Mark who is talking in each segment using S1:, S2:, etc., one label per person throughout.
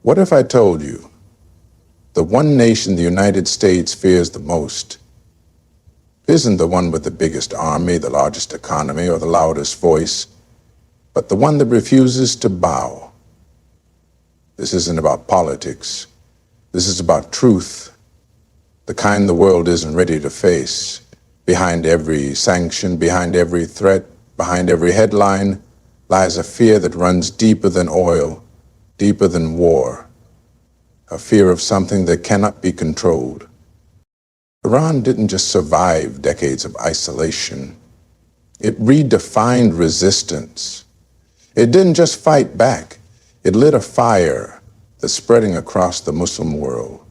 S1: What if I told you the one nation the United States fears the most isn't the one with the biggest army, the largest economy, or the loudest voice, but the one that refuses to bow? This isn't about politics. This is about truth, the kind the world isn't ready to face. Behind every sanction, behind every threat, behind every headline lies a fear that runs deeper than oil, deeper than war, a fear of something that cannot be controlled. Iran didn't just survive decades of isolation. It redefined resistance. It didn't just fight back. It lit a fire that's spreading across the Muslim world.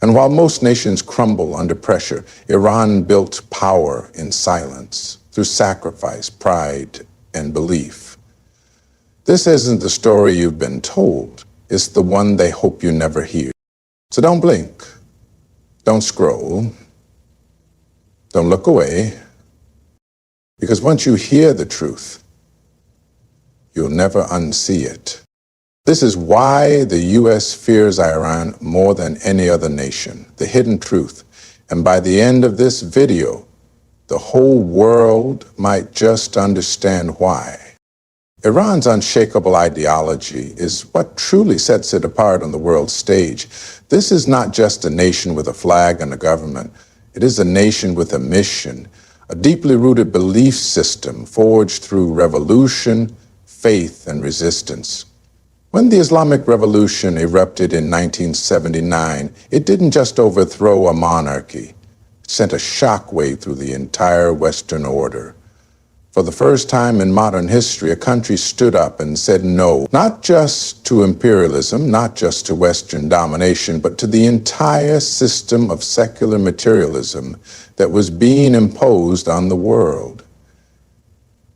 S1: And while most nations crumble under pressure, Iran built power in silence, through sacrifice, pride, and belief. This isn't the story you've been told. It's the one they hope you never hear. So don't blink. Don't scroll. Don't look away. Because once you hear the truth, you'll never unsee it. This is why the U.S. fears Iran more than any other nation, the hidden truth. And by the end of this video, the whole world might just understand why. Iran's unshakable ideology is what truly sets it apart on the world stage. This is not just a nation with a flag and a government. It is a nation with a mission, a deeply rooted belief system forged through revolution, faith, and resistance. When the Islamic Revolution erupted in 1979, it didn't just overthrow a monarchy. It sent a shockwave through the entire Western order. For the first time in modern history, a country stood up and said no, not just to imperialism, not just to Western domination, but to the entire system of secular materialism that was being imposed on the world.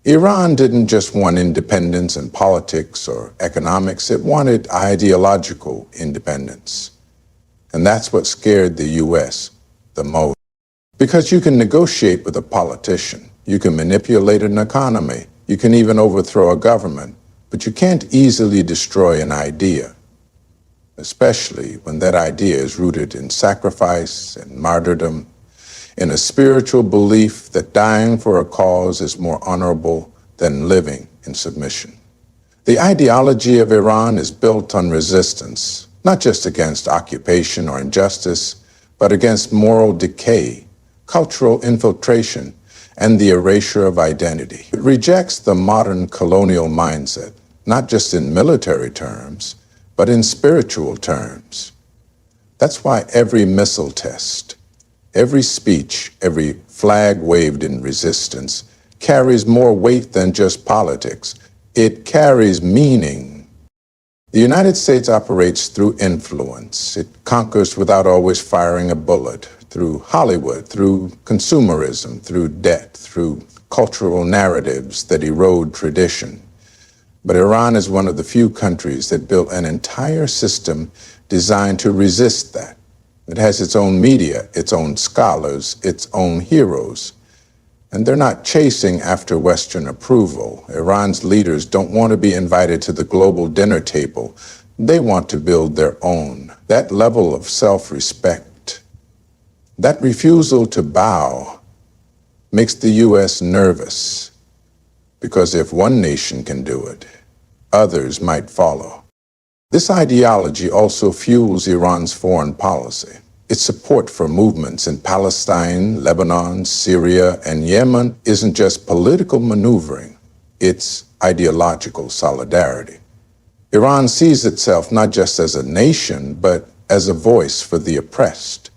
S1: Iran didn't just want independence in politics or economics, it wanted ideological independence. And that's what scared the U.S. the most. Because you can negotiate with a politician, you can manipulate an economy, you can even overthrow a government, but you can't easily destroy an idea, especially when that idea is rooted in sacrifice and martyrdom, in a spiritual belief that dying for a cause is more honorable than living in submission. The ideology of Iran is built on resistance, not just against occupation or injustice, but against moral decay, cultural infiltration, and the erasure of identity. It rejects the modern colonial mindset, not just in military terms, but in spiritual terms. That's why every missile test, every speech, every flag waved in resistance carries more weight than just politics. It carries meaning. The United States operates through influence. It conquers without always firing a bullet, through Hollywood, through consumerism, through debt, through cultural narratives that erode tradition. But Iran is one of the few countries that built an entire system designed to resist that. It has its own media, its own scholars, its own heroes. And they're not chasing after Western approval. Iran's leaders don't want to be invited to the global dinner table. They want to build their own. That level of self-respect, that refusal to bow, makes the U.S. nervous. Because if one nation can do it, others might follow. This ideology also fuels Iran's foreign policy. Its support for movements in Palestine, Lebanon, Syria, and Yemen isn't just political maneuvering, it's ideological solidarity. Iran sees itself not just as a nation, but as a voice for the oppressed.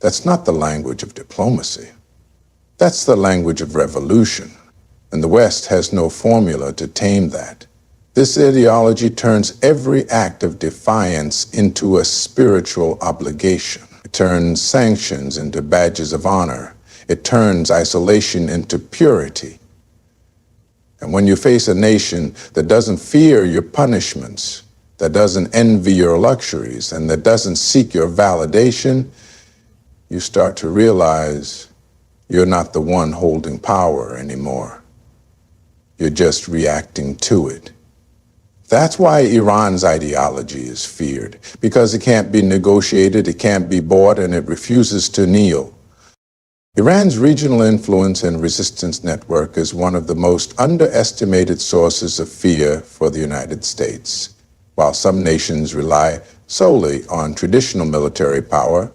S1: That's not the language of diplomacy. That's the language of revolution, and the West has no formula to tame that. This ideology turns every act of defiance into a spiritual obligation. It turns sanctions into badges of honor. It turns isolation into purity. And when you face a nation that doesn't fear your punishments, that doesn't envy your luxuries, and that doesn't seek your validation, you start to realize you're not the one holding power anymore. You're just reacting to it. That's why Iran's ideology is feared, because it can't be negotiated, it can't be bought, and it refuses to kneel. Iran's regional influence and resistance network is one of the most underestimated sources of fear for the United States. While some nations rely solely on traditional military power,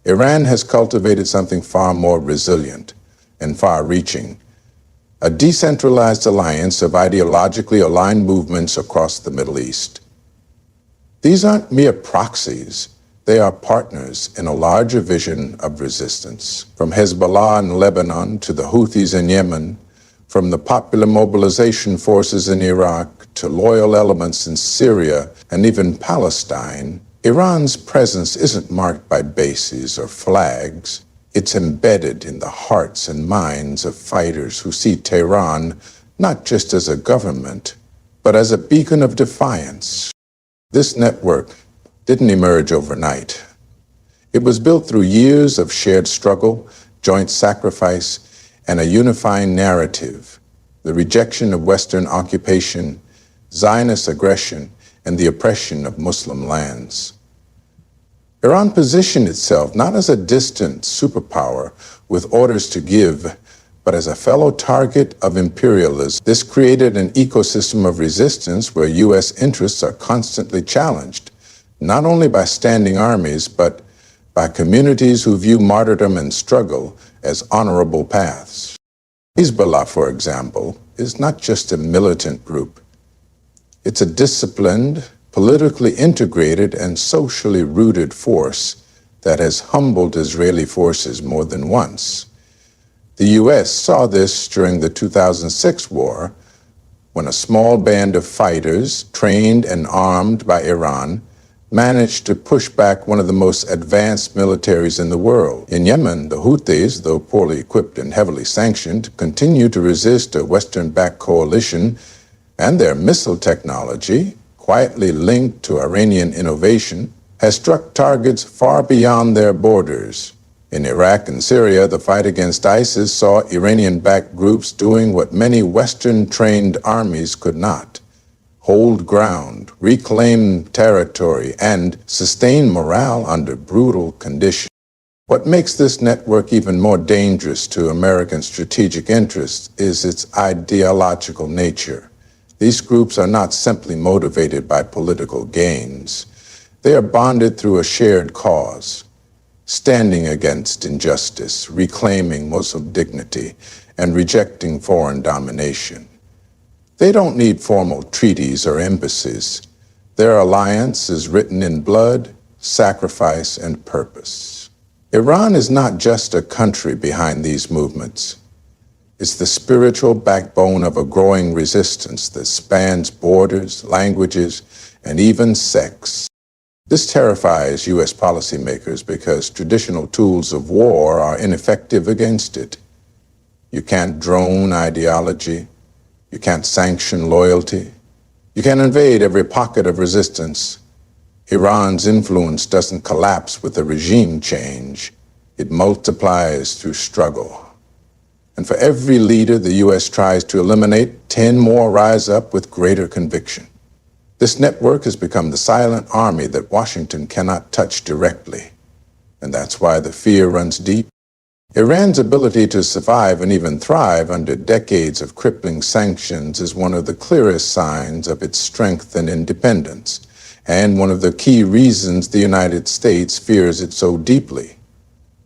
S1: Iran has cultivated something far more resilient and far-reaching, a decentralized alliance of ideologically aligned movements across the Middle East. These aren't mere proxies. They are partners in a larger vision of resistance. From Hezbollah in Lebanon to the Houthis in Yemen, from the popular mobilization forces in Iraq to loyal elements in Syria and even Palestine, Iran's presence isn't marked by bases or flags. It's embedded in the hearts and minds of fighters who see Tehran not just as a government, but as a beacon of defiance. This network didn't emerge overnight. It was built through years of shared struggle, joint sacrifice, and a unifying narrative, the rejection of Western occupation, Zionist aggression, and the oppression of Muslim lands. Iran positioned itself not as a distant superpower with orders to give, but as a fellow target of imperialism. This created an ecosystem of resistance where U.S. interests are constantly challenged, not only by standing armies, but by communities who view martyrdom and struggle as honorable paths. Hezbollah, for example, is not just a militant group. It's a disciplined, politically integrated, and socially rooted force that has humbled Israeli forces more than once. The U.S. saw this during the 2006 war, when a small band of fighters, trained and armed by Iran, managed to push back one of the most advanced militaries in the world. In Yemen, the Houthis, though poorly equipped and heavily sanctioned, continue to resist a Western-backed coalition, and their missile technology, quietly linked to Iranian innovation, has struck targets far beyond their borders. In Iraq and Syria, the fight against ISIS saw Iranian-backed groups doing what many Western-trained armies could not: hold ground, reclaim territory, and sustain morale under brutal conditions. What makes this network even more dangerous to American strategic interests is its ideological nature. These groups are not simply motivated by political gains. They are bonded through a shared cause, standing against injustice, reclaiming Muslim dignity, and rejecting foreign domination. They don't need formal treaties or embassies. Their alliance is written in blood, sacrifice, and purpose. Iran is not just a country behind these movements. It's the spiritual backbone of a growing resistance that spans borders, languages, and even sex. This terrifies U.S. policymakers because traditional tools of war are ineffective against it. You can't drone ideology. You can't sanction loyalty. You can't invade every pocket of resistance. Iran's influence doesn't collapse with a regime change. It multiplies through struggle. And for every leader the U.S. tries to eliminate, 10 more rise up with greater conviction. This network has become the silent army that Washington cannot touch directly. And that's why the fear runs deep. Iran's ability to survive and even thrive under decades of crippling sanctions is one of the clearest signs of its strength and independence, and one of the key reasons the United States fears it so deeply.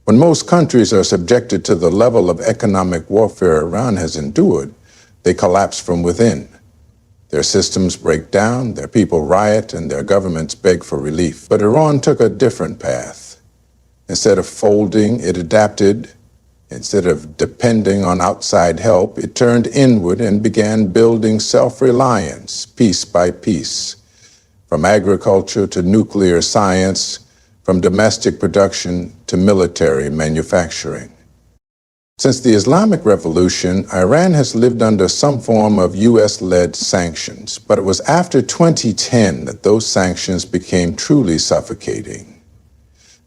S1: When most countries are subjected to the level of economic warfare Iran has endured, they collapse from within. Their systems break down, their people riot, and their governments beg for relief. But Iran took a different path. Instead of folding, it adapted. Instead of depending on outside help, it turned inward and began building self-reliance, piece by piece. From agriculture to nuclear science, from domestic production to military manufacturing. Since the Islamic Revolution, Iran has lived under some form of U.S.-led sanctions, but it was after 2010 that those sanctions became truly suffocating.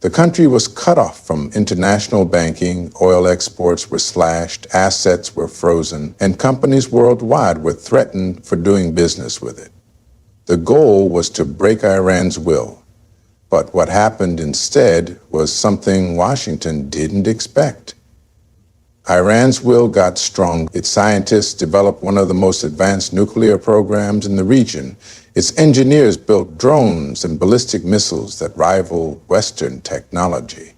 S1: The country was cut off from international banking, oil exports were slashed, assets were frozen, and companies worldwide were threatened for doing business with it. The goal was to break Iran's will. But what happened instead was something Washington didn't expect. Iran's will got strong. Its scientists developed one of the most advanced nuclear programs in the region. Its engineers built drones and ballistic missiles that rival Western technology.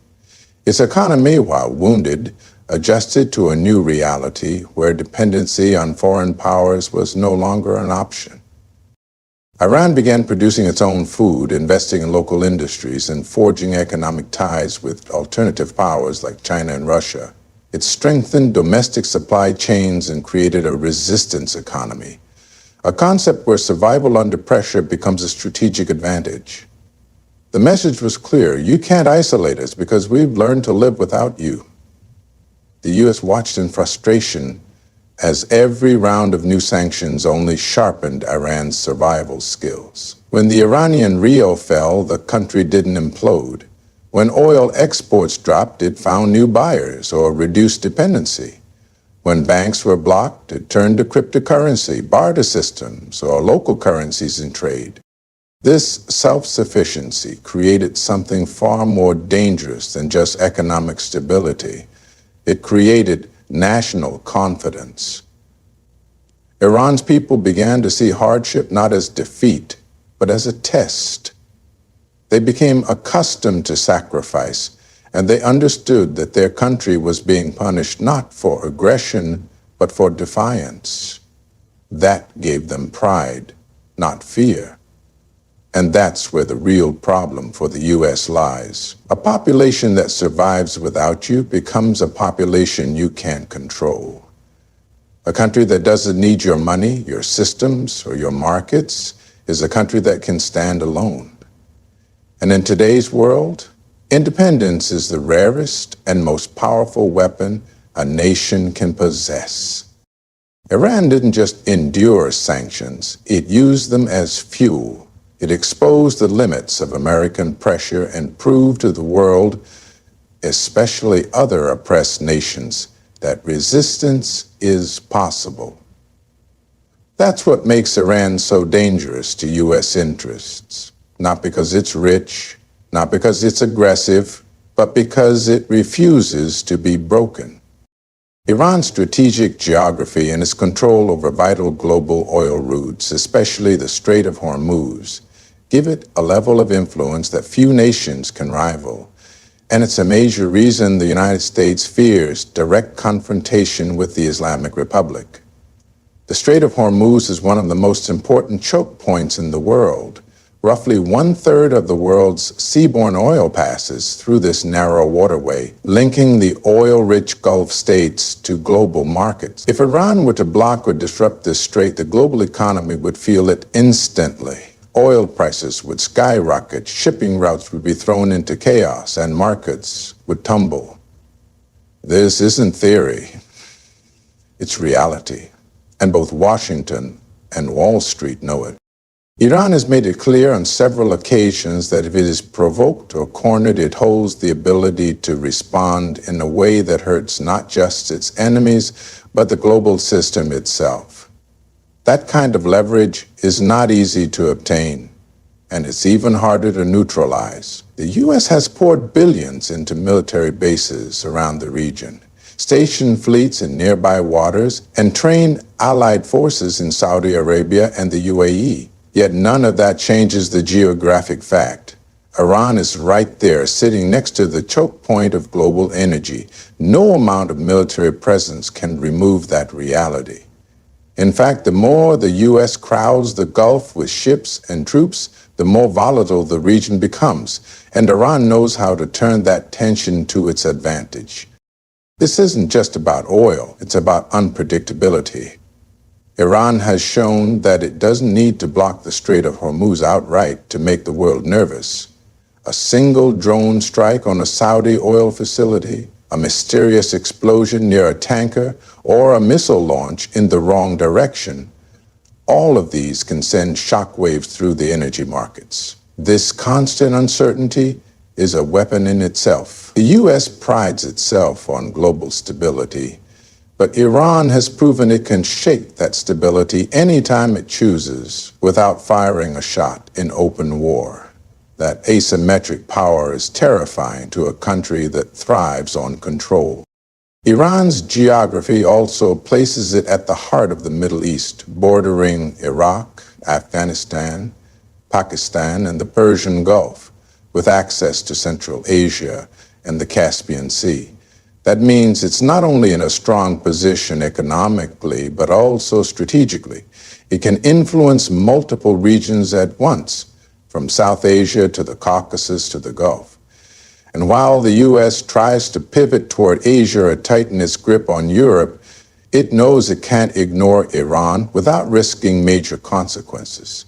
S1: Its economy, while wounded, adjusted to a new reality where dependency on foreign powers was no longer an option. Iran began producing its own food, investing in local industries, and forging economic ties with alternative powers like China and Russia. It strengthened domestic supply chains and created a resistance economy, a concept where survival under pressure becomes a strategic advantage. The message was clear: you can't isolate us because we've learned to live without you. The U.S. watched in frustration as every round of new sanctions only sharpened Iran's survival skills. When the Iranian rial fell, the country didn't implode. When oil exports dropped, it found new buyers or reduced dependency. When banks were blocked, it turned to cryptocurrency, barter systems, or local currencies in trade. This self-sufficiency created something far more dangerous than just economic stability. It created national confidence. Iran's people began to see hardship not as defeat, but as a test. They became accustomed to sacrifice, and they understood that their country was being punished not for aggression, but for defiance. That gave them pride, not fear. And that's where the real problem for the U.S. lies. A population that survives without you becomes a population you can't control. A country that doesn't need your money, your systems, or your markets is a country that can stand alone. And in today's world, independence is the rarest and most powerful weapon a nation can possess. Iran didn't just endure sanctions, it used them as fuel. It exposed the limits of American pressure and proved to the world, especially other oppressed nations, that resistance is possible. That's what makes Iran so dangerous to U.S. interests. Not because it's rich, not because it's aggressive, but because it refuses to be broken. Iran's strategic geography and its control over vital global oil routes, especially the Strait of Hormuz, give it a level of influence that few nations can rival. And it's a major reason the United States fears direct confrontation with the Islamic Republic. The Strait of Hormuz is one of the most important choke points in the world. Roughly 1/3 of the world's seaborne oil passes through this narrow waterway, linking the oil-rich Gulf states to global markets. If Iran were to block or disrupt this strait, the global economy would feel it instantly. Oil prices would skyrocket, shipping routes would be thrown into chaos, and markets would tumble. This isn't theory. It's reality. And both Washington and Wall Street know it. Iran has made it clear on several occasions that if it is provoked or cornered, it holds the ability to respond in a way that hurts not just its enemies, but the global system itself. That kind of leverage is not easy to obtain, and it's even harder to neutralize. The U.S. has poured billions into military bases around the region, stationed fleets in nearby waters, and trained allied forces in Saudi Arabia and the UAE. Yet none of that changes the geographic fact. Iran is right there, sitting next to the choke point of global energy. No amount of military presence can remove that reality. In fact, the more the U.S. crowds the Gulf with ships and troops, the more volatile the region becomes, and Iran knows how to turn that tension to its advantage. This isn't just about oil, it's about unpredictability. Iran has shown that it doesn't need to block the Strait of Hormuz outright to make the world nervous. A single drone strike on a Saudi oil facility, a mysterious explosion near a tanker, or a missile launch in the wrong direction, all of these can send shockwaves through the energy markets. This constant uncertainty is a weapon in itself. The U.S. prides itself on global stability, But Iran has proven it can shake that stability anytime it chooses without firing a shot in open war. That asymmetric power is terrifying to a country that thrives on control. Iran's geography also places it at the heart of the Middle East, bordering Iraq, Afghanistan, Pakistan, and the Persian Gulf, with access to Central Asia and the Caspian Sea. That means it's not only in a strong position economically, but also strategically. It can influence multiple regions at once, from South Asia to the Caucasus to the Gulf. And while the U.S. tries to pivot toward Asia or tighten its grip on Europe, it knows it can't ignore Iran without risking major consequences.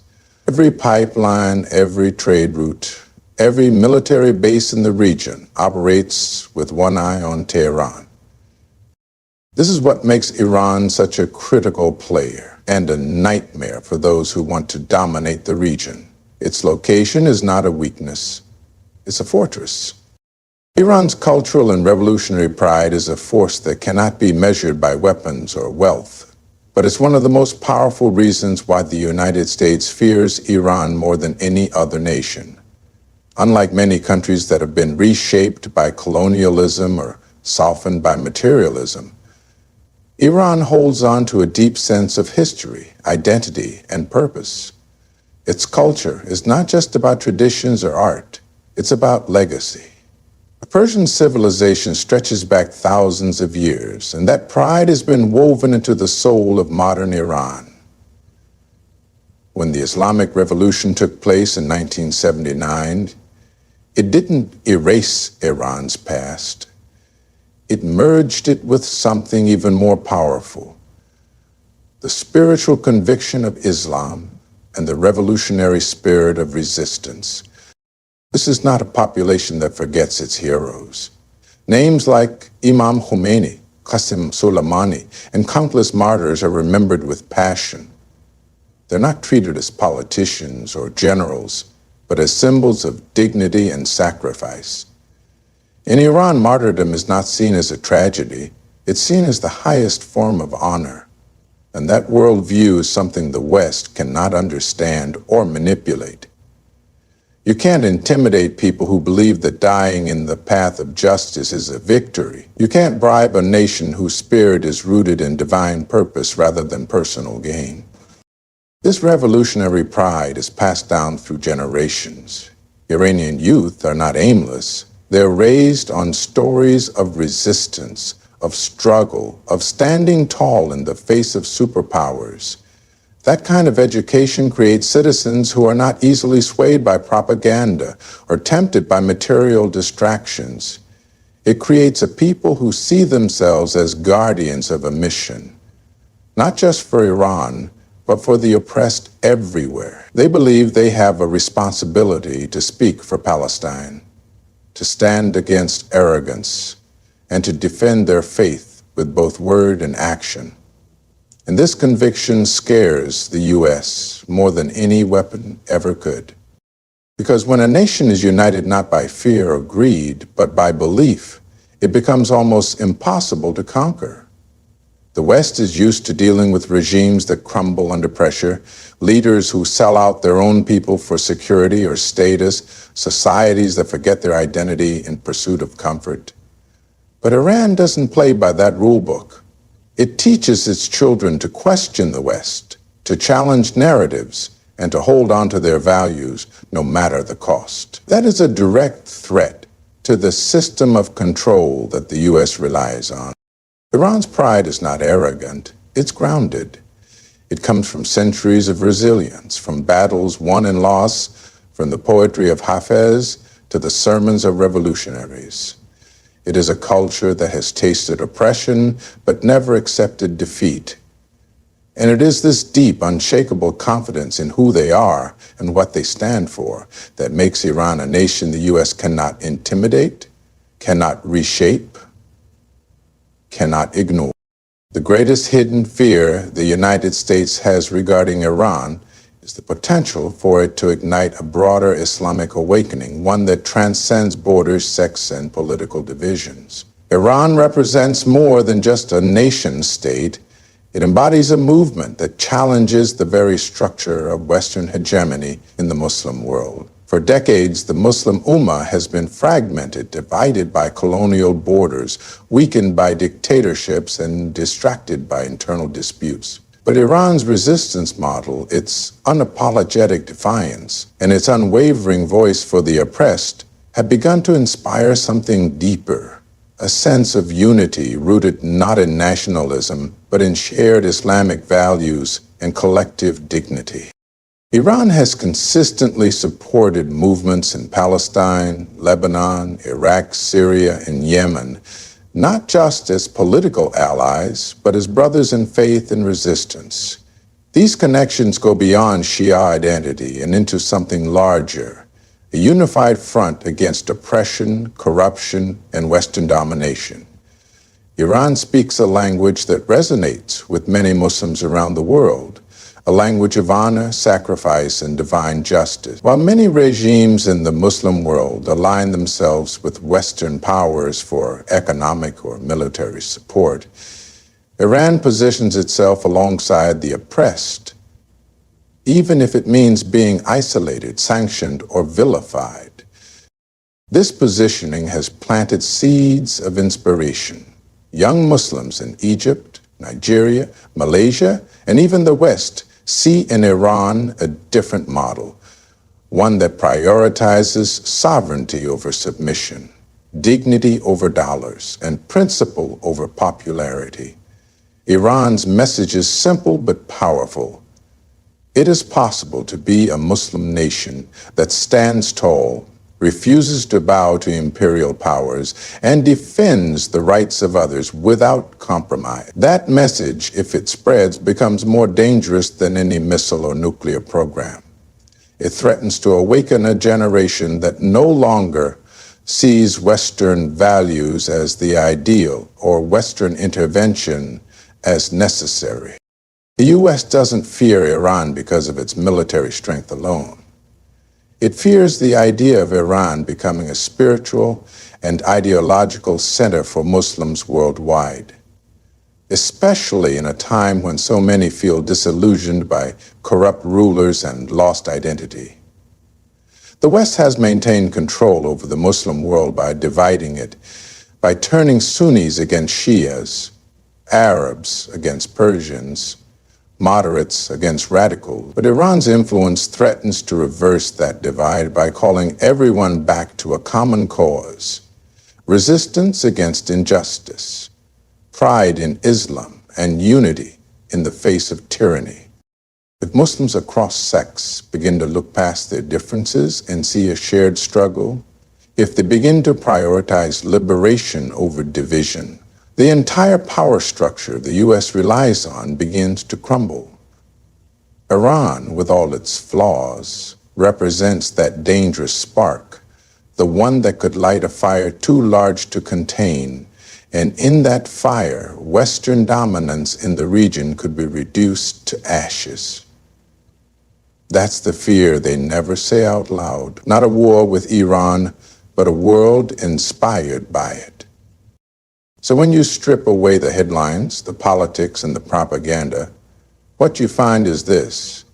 S1: Every pipeline, every trade route, every military base in the region operates with one eye on Tehran. This is what makes Iran such a critical player and a nightmare for those who want to dominate the region. Its location is not a weakness, it's a fortress. Iran's cultural and revolutionary pride is a force that cannot be measured by weapons or wealth, but it's one of the most powerful reasons why the United States fears Iran more than any other nation. Unlike many countries that have been reshaped by colonialism or softened by materialism, Iran holds on to a deep sense of history, identity, and purpose. Its culture is not just about traditions or art, it's about legacy. The Persian civilization stretches back thousands of years, and that pride has been woven into the soul of modern Iran. When the Islamic Revolution took place in 1979, it didn't erase Iran's past. It merged it with something even more powerful: the spiritual conviction of Islam and the revolutionary spirit of resistance. This is not a population that forgets its heroes. Names like Imam Khomeini, Qasem Soleimani, and countless martyrs are remembered with passion. They're not treated as politicians or generals, but as symbols of dignity and sacrifice. In Iran, martyrdom is not seen as a tragedy. It's seen as the highest form of honor. And that worldview is something the West cannot understand or manipulate. You can't intimidate people who believe that dying in the path of justice is a victory. You can't bribe a nation whose spirit is rooted in divine purpose rather than personal gain. This revolutionary pride is passed down through generations. Iranian youth are not aimless. They're raised on stories of resistance, of struggle, of standing tall in the face of superpowers. That kind of education creates citizens who are not easily swayed by propaganda or tempted by material distractions. It creates a people who see themselves as guardians of a mission, not just for Iran, but for the oppressed everywhere. They believe they have a responsibility to speak for Palestine, to stand against arrogance, and to defend their faith with both word and action. And this conviction scares the U.S. more than any weapon ever could. Because when a nation is united not by fear or greed, but by belief, it becomes almost impossible to conquer. The West is used to dealing with regimes that crumble under pressure, leaders who sell out their own people for security or status, societies that forget their identity in pursuit of comfort. But Iran doesn't play by that rule book. It teaches its children to question the West, to challenge narratives, and to hold on to their values no matter the cost. That is a direct threat to the system of control that the U.S. relies on. Iran's pride is not arrogant, it's grounded. It comes from centuries of resilience, from battles won and lost, from the poetry of Hafez to the sermons of revolutionaries. It is a culture that has tasted oppression but never accepted defeat. And it is this deep, unshakable confidence in who they are and what they stand for that makes Iran a nation the U.S. cannot intimidate, cannot reshape, cannot ignore. The greatest hidden fear the United States has regarding Iran is the potential for it to ignite a broader Islamic awakening, one that transcends borders, sects, and political divisions. Iran represents more than just a nation state. It embodies a movement that challenges the very structure of Western hegemony in the Muslim world. For decades, the Muslim Ummah has been fragmented, divided by colonial borders, weakened by dictatorships, and distracted by internal disputes. But Iran's resistance model, its unapologetic defiance, and its unwavering voice for the oppressed have begun to inspire something deeper, a sense of unity rooted not in nationalism, but in shared Islamic values and collective dignity. Iran has consistently supported movements in Palestine, Lebanon, Iraq, Syria, and Yemen, not just as political allies, but as brothers in faith and resistance. These connections go beyond Shia identity and into something larger, a unified front against oppression, corruption, and Western domination. Iran speaks a language that resonates with many Muslims around the world, a language of honor, sacrifice, and divine justice. While many regimes in the Muslim world align themselves with Western powers for economic or military support, Iran positions itself alongside the oppressed, even if it means being isolated, sanctioned, or vilified. This positioning has planted seeds of inspiration. Young Muslims in Egypt, Nigeria, Malaysia, and even the West see in Iran a different model, one that prioritizes sovereignty over submission, dignity over dollars, and principle over popularity. Iran's message is simple but powerful. It is possible to be a Muslim nation that stands tall, refuses to bow to imperial powers, and defends the rights of others without compromise. That message, if it spreads, becomes more dangerous than any missile or nuclear program. It threatens to awaken a generation that no longer sees Western values as the ideal or Western intervention as necessary. The U.S. doesn't fear Iran because of its military strength alone. It fears the idea of Iran becoming a spiritual and ideological center for Muslims worldwide, especially in a time when so many feel disillusioned by corrupt rulers and lost identity. The West has maintained control over the Muslim world by dividing it, by turning Sunnis against Shias, Arabs against Persians, moderates against radicals. But Iran's influence threatens to reverse that divide by calling everyone back to a common cause: resistance against injustice, pride in Islam, and unity in the face of tyranny. If Muslims across sects begin to look past their differences and see a shared struggle, if they begin to prioritize liberation over division, the entire power structure the U.S. relies on begins to crumble. Iran, with all its flaws, represents that dangerous spark, the one that could light a fire too large to contain, and in that fire, Western dominance in the region could be reduced to ashes. That's the fear they never say out loud. Not a war with Iran, but a world inspired by it. So when you strip away the headlines, the politics, and the propaganda, what you find is this: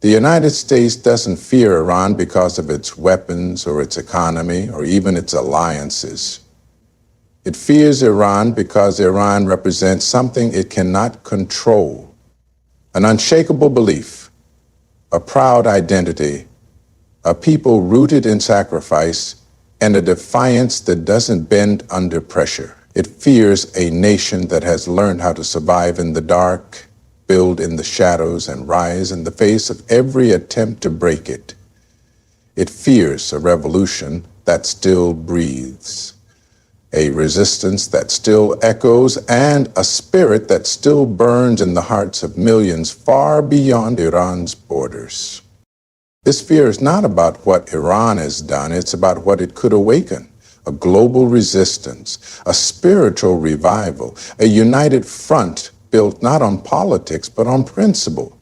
S1: the United States doesn't fear Iran because of its weapons or its economy or even its alliances. It fears Iran because Iran represents something it cannot control: an unshakable belief, a proud identity, a people rooted in sacrifice, and a defiance that doesn't bend under pressure. It fears a nation that has learned how to survive in the dark, build in the shadows, and rise in the face of every attempt to break it. It fears a revolution that still breathes, a resistance that still echoes, and a spirit that still burns in the hearts of millions far beyond Iran's borders. This fear is not about what Iran has done, it's about what it could awaken: a global resistance, a spiritual revival, a united front built not on politics, but on principle.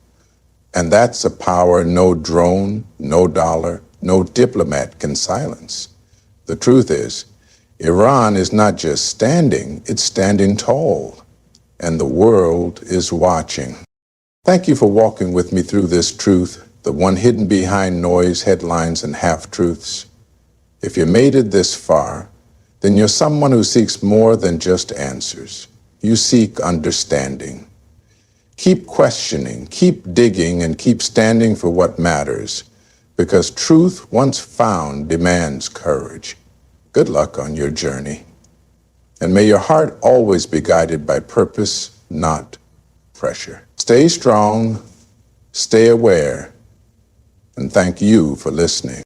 S1: And that's a power no drone, no dollar, no diplomat can silence. The truth is, Iran is not just standing, it's standing tall, and the world is watching. Thank you for walking with me through this truth, the one hidden behind noise, headlines, and half-truths. If you made it this far, then you're someone who seeks more than just answers. You seek understanding. Keep questioning, keep digging, and keep standing for what matters, because truth, once found, demands courage. Good luck on your journey. And may your heart always be guided by purpose, not pressure. Stay strong, stay aware, and thank you for listening.